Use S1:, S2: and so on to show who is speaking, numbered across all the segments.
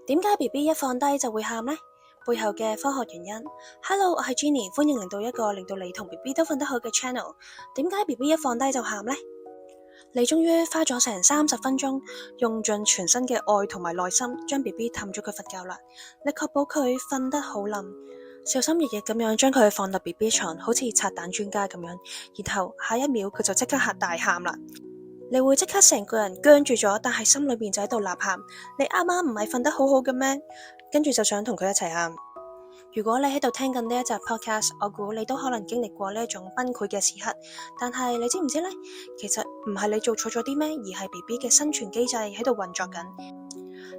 S1: 點解 BB 一放低就會喊呢？背後嘅科學原因。Hello， 我係 Jenny， 歡迎嚟到一個令到你同 BB 都瞓得好嘅 channel。點解 BB 一放低就喊呢？你終於花咗成30分鐘，用盡全身嘅愛同埋耐心，將 BB 氹咗佢瞓覺啦。你確保佢瞓得好冧，小心翼翼咁樣將佢放到 BB 床，好似拆彈專家咁樣。然後下一秒佢就即刻大喊啦。你會即刻成個人僵住咗，但係心裏面就喺度吶喊。你啱啱唔係瞓得好好嘅咩？跟住就想同佢一齊喊。如果你喺度聽緊呢一集 podcast， 我估你都可能經歷過呢一種崩潰嘅時刻。但係你知唔知呢？其實唔係你做錯咗啲咩，而係 BB 嘅生存機制喺度運作緊。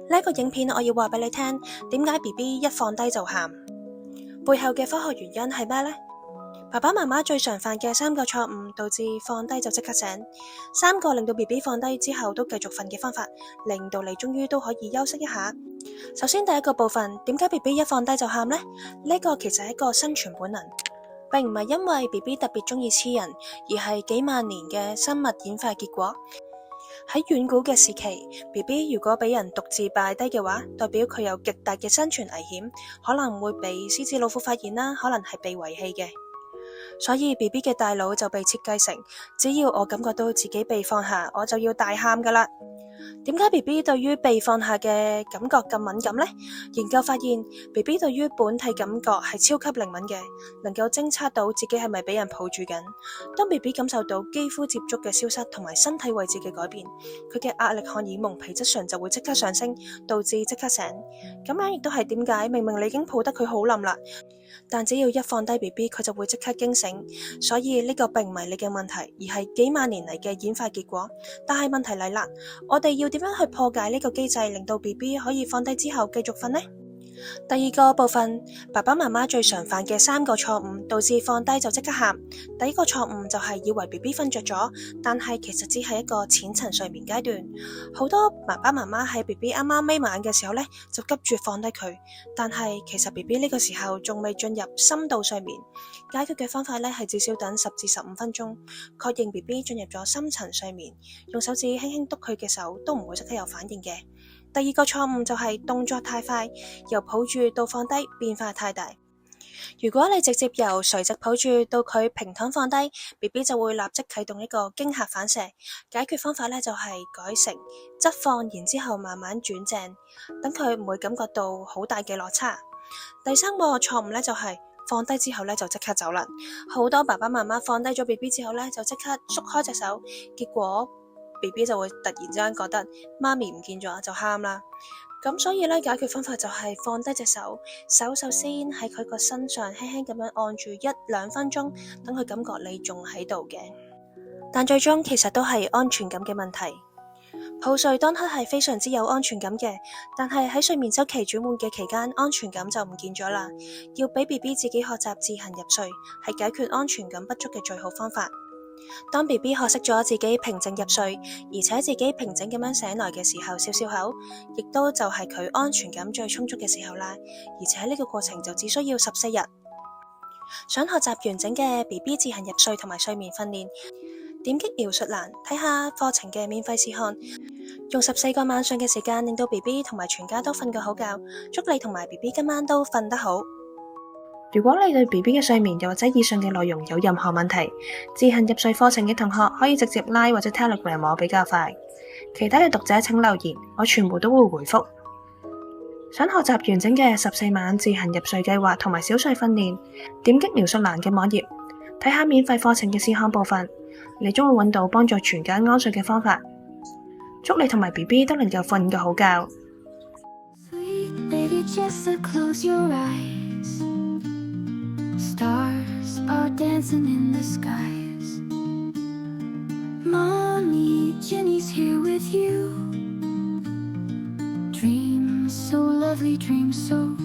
S1: 呢個影片我要話俾你聽，點解 BB 一放低就喊？背後嘅科學原因係咩呢？爸爸媽媽最常犯嘅3個錯誤，導致放低就即刻醒；3個令到 BB 放低之後都繼續瞓嘅方法，令到你終於都可以休息一下。首先第一個部分，點解 BB 一放低就喊呢？呢個其實係一個生存本能，並唔係因為 BB 特別中意黐人，而係幾萬年嘅生物演化結果。喺遠古嘅時期， BB 如果俾人獨自擺低嘅話，代表佢有極大嘅生存危險，可能會被獅子老虎發現啦，可能係被遺棄嘅。所以 BB 嘅大腦就被設計成，只要我感覺到自己被放下，我就要大喊噶啦。點解 BB 對於被放下嘅感覺咁敏感呢？研究發現 BB 對於本體感覺係超級靈敏嘅，能夠偵測到自己係咪俾人抱住緊。當 BB 感受到肌膚接觸嘅消失同埋身體位置嘅改變，佢嘅壓力荷爾蒙皮質醇就會即刻上升，導致即刻醒。咁樣亦都係點解明明你已經抱得佢好冧啦，但只要一放低 BB 佢就會即刻驚醒。所以呢個並唔係你嘅問題，而係幾萬年嚟嘅演化結果。但係問題嚟啦，我哋要點樣去破解呢個機制，令到 BB 可以放低之後繼續瞓呢？第二個部分，爸爸媽媽最常犯嘅3個錯誤，導致放低就即刻喊。第一個錯誤就係以為 BB 瞓着咗，但係其實只係一個淺層睡眠階段。好多爸爸媽媽喺 BB 啱啱眯埋眼嘅時候呢，就急住放低佢，但係其實 BB 呢個時候仲未進入深度睡眠。解決嘅方法呢，係至少等10至15分鐘，確認 BB 進入咗深層睡眠，用手指輕輕督佢嘅手都唔會即刻有反應嘅。第二個錯誤就係動作太快，由抱住到放低變化太大。如果你直接由垂直抱住到佢平躺放低， BB 就會立即啟動一個驚嚇反射。解決方法呢，就係改成側放，然之後慢慢轉正，等佢唔會感覺到好大嘅落差。第三個錯誤呢，就係放低之後呢，就即刻走啦。好多爸爸媽媽放低咗 BB 之後呢，就即刻縮開隻手，結果BB 就會突然之間覺得媽咪唔見咗就喊啦。咁所以咧，解決方法就係放低隻手，手首先喺佢個身上輕輕咁樣按住1-2分鐘，等佢感覺你仲喺度嘅。但最終其實都係安全感嘅問題。抱睡當刻係非常之有安全感嘅，但係喺睡眠周期轉換嘅期間，安全感就唔見咗啦。要俾 BB 自己學習自行入睡，係解決安全感不足嘅最好方法。當 BB 學識咗自己平靜入睡，而且自己平靜咁樣醒來嘅時候，笑笑口，亦都就係佢安全感最充足嘅時候啦。而且呢個過程就只需要14日。想學習完整嘅 BB 自行入睡同埋睡眠訓練，點擊描述欄睇下課程嘅免費試看，用14個晚上嘅時間令到 BB 同埋全家都瞓個好覺。祝你同埋 BB 今晚都瞓得好。如果你對 BB 嘅睡眠又或者以上嘅內容有任何問題，自行入睡課程嘅同學可以直接拉或者 Telegram 我比較快，其他嘅讀者請留言，我全部都會回覆。想學習完整嘅14晚自行入睡計劃同埋小睡訓練，點擊描述欄嘅網頁，睇下免費課程嘅試看部分，你將會揾到幫助全家安睡嘅方法。祝你同埋 BB 都能夠瞓個好覺。Stars are dancing in the skies. Mommy, Jenny's here with you. Dreams so lovely, dreams so